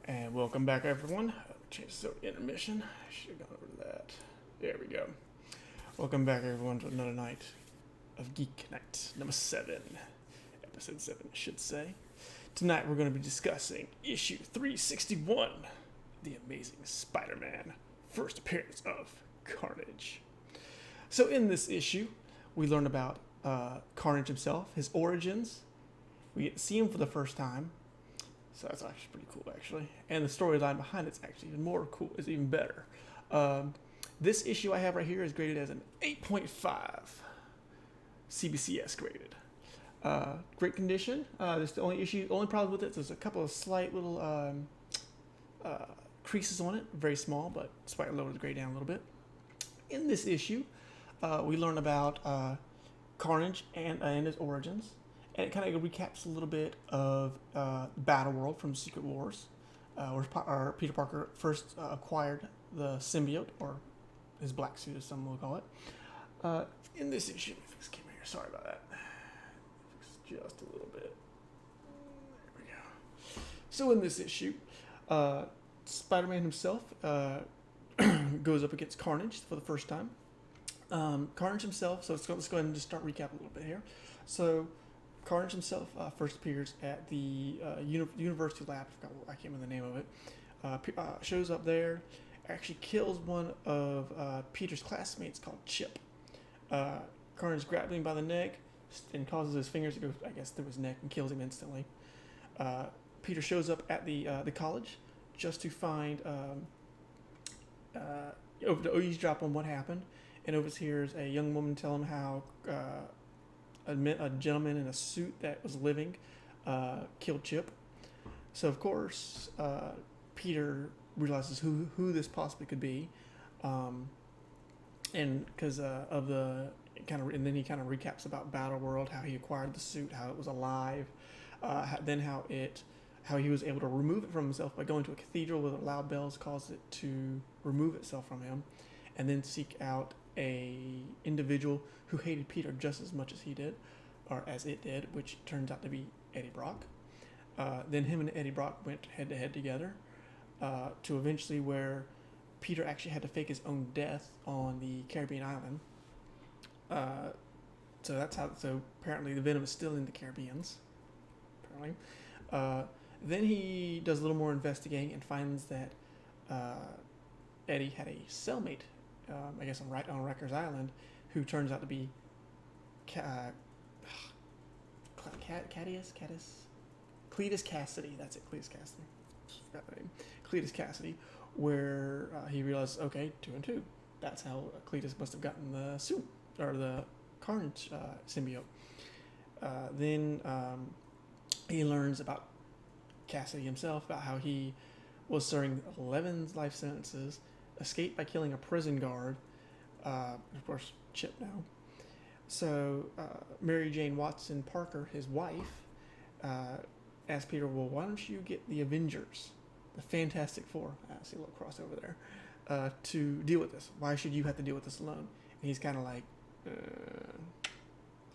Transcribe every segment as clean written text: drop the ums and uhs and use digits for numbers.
And welcome back, everyone. Change the intermission. I should have gone over to that. There we go. Welcome back, everyone, to another night of Geek Night, number 7. Episode 7, I should say. Tonight, we're going to be discussing issue 361, The Amazing Spider-Man, first appearance of Carnage. So, in this issue, we learn about Carnage himself, his origins. We get to see him for the first time. So that's actually pretty cool, actually. And the storyline behind it's actually even more cool. It's even better. This issue I have right here is graded as an 8.5. CBCS graded. Great condition. There's the only problem with it, there's a couple of slight little creases on it. Very small, but slightly lower the grade down a little bit. In this issue, we learn about Carnage and his origins. And it kind of recaps a little bit of Battle World from Secret Wars, where Peter Parker first acquired the symbiote, or his black suit as some will call it. In this issue, fix the camera here. Sorry about that. Fix just a little bit. There we go. So in this issue, Spider-Man himself goes up against Carnage for the first time. Carnage himself. So let's go ahead and just start recapping a little bit here. So Carnage himself first appears at the university lab. I can't remember the name of it. Shows up there, actually kills one of Peter's classmates called Chip. Carnage grabs him by the neck and causes his fingers to go, I guess, through his neck and kills him instantly. Peter shows up at the college just to find over to eavesdrop on what happened, and overhears a young woman tell him how a gentleman in a suit that was living killed Chip. So of course Peter realizes who this possibly could be, and because of the and then he kind of recaps about Battle World, how he acquired the suit, how it was alive, then how he was able to remove it from himself by going to a cathedral where the loud bells caused it to remove itself from him, and then seek out a individual who hated Peter just as much as he did, or as it did, which turns out to be Eddie Brock. Then him and Eddie Brock went head to head together, to eventually where Peter actually had to fake his own death on the Caribbean island. So that's how. So apparently the Venom is still in the Caribbeans. Apparently, then he does a little more investigating and finds that Eddie had a cellmate, I guess on Rikers Island, who turns out to be Cletus Cassidy. That's it, Cletus Cassidy. Forgot the name. Cletus Cassidy, where he realizes, okay, 2 and 2. That's how Cletus must have gotten the suit, or the Carnage symbiote. Then he learns about Cassidy himself, about how he was serving 11 life sentences, escaped by killing a prison guard, of course, Chip now. So Mary Jane Watson Parker, his wife, asked Peter, well, why don't you get the Avengers, the Fantastic Four, I see a little crossover there, to deal with this? Why should you have to deal with this alone? And he's kind of like,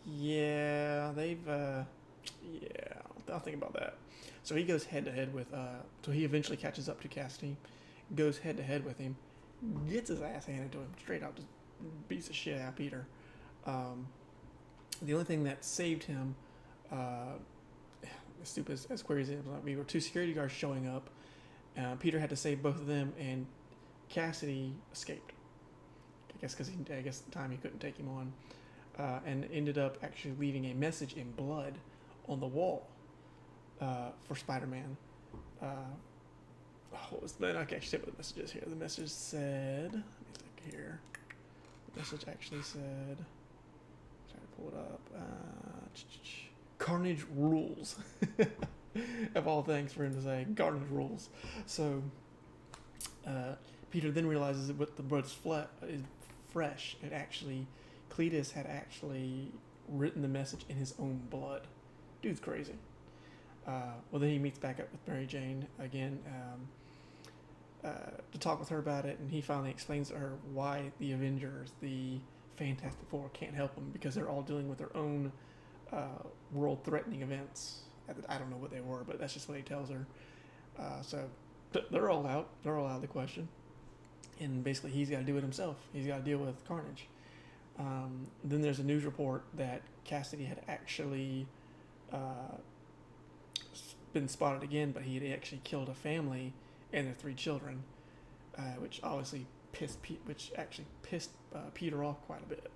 yeah, I'll think about that. So he goes head to head with, so he eventually catches up to Cassidy, goes head to head with him, gets his ass handed to him, straight out, just beats the shit out of Peter. The only thing that saved him, as stupid as queries it was, we were 2 security guards showing up. Peter had to save both of them, and Cassidy escaped. I guess because at the time he couldn't take him on, and ended up actually leaving a message in blood on the wall for Spider-Man. What was that? I can actually say what the message is here. The message said, let me look here. The message actually said, trying to pull it up. Carnage rules. Of all things for him to say, Carnage rules. So Peter then realizes that with the blood's is fresh, Cletus had actually written the message in his own blood. Dude's crazy. Well, then he meets back up with Mary Jane again to talk with her about it, and he finally explains to her why the Avengers, the Fantastic Four, can't help them, because they're all dealing with their own world-threatening events. I don't know what they were, but that's just what he tells her. So they're all out. They're all out of the question. And basically, he's got to do it himself. He's got to deal with Carnage. Then there's a news report that Cassidy had actually been spotted again, but he had actually killed a family and their 3 children, which obviously pissed Peter off quite a bit.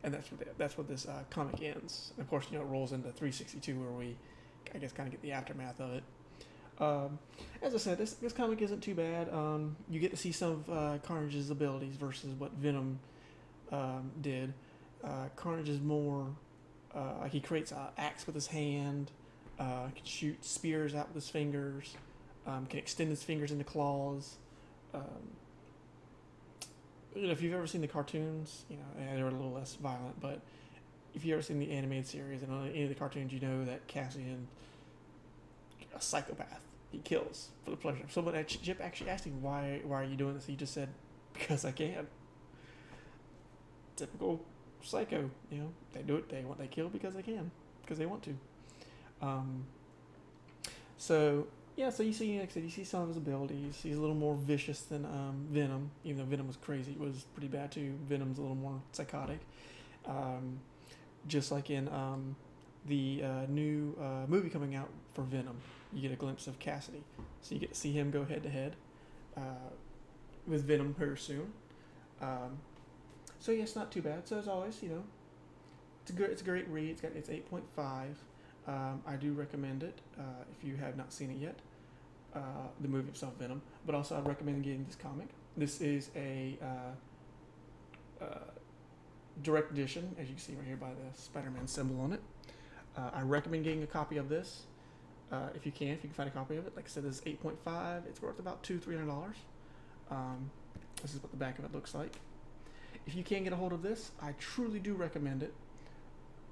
And that's what this comic ends. And of course, it rolls into 362 where we, I guess, kind of get the aftermath of it. As I said, this comic isn't too bad. You get to see some of Carnage's abilities versus what Venom did. Carnage is more like he creates an axe with his hand, can shoot spears out with his fingers, can extend his fingers into claws. If you've ever seen the cartoons, they're a little less violent, but if you've ever seen the animated series and on any of the cartoons, you know that Cassian, a psychopath. He kills for the pleasure. Someone at Chip actually asked him, why are you doing this? He just said, because I can. Typical psycho, they do it, they kill because they can, because they want to. So you see, like I said, you see some of his abilities. He's a little more vicious than Venom, even though Venom was crazy. It was pretty bad too. Venom's a little more psychotic. Just like in the new movie coming out for Venom, you get a glimpse of Cassidy. So you get to see him go head to head with Venom very soon. So yeah, it's not too bad. So as always, it's a great read. It's 8.5. I do recommend it if you have not seen it yet. The movie itself, Venom, but also I recommend getting this comic. This is a direct edition, as you can see right here by the Spider-Man symbol on it. I recommend getting a copy of this if you can find a copy of it. Like I said, this is 8.5. It's worth about $200-300. This is what the back of it looks like. If you can get a hold of this, I truly do recommend it.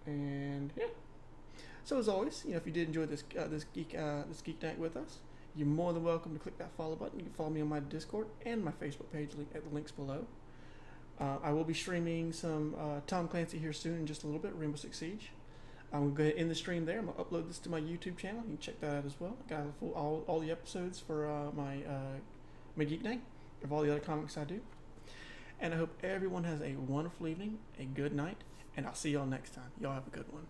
And yeah. So as always, if you did enjoy this Geek Night with us, you're more than welcome to click that follow button. You can follow me on my Discord and my Facebook page at the links below. I will be streaming some Tom Clancy here soon in just a little bit, Rainbow Six Siege. I'm going to go ahead and end the stream there. I'm going to upload this to my YouTube channel. You can check that out as well. I got all the episodes for my Geek Night of all the other comics I do. And I hope everyone has a wonderful evening, a good night, and I'll see y'all next time. Y'all have a good one.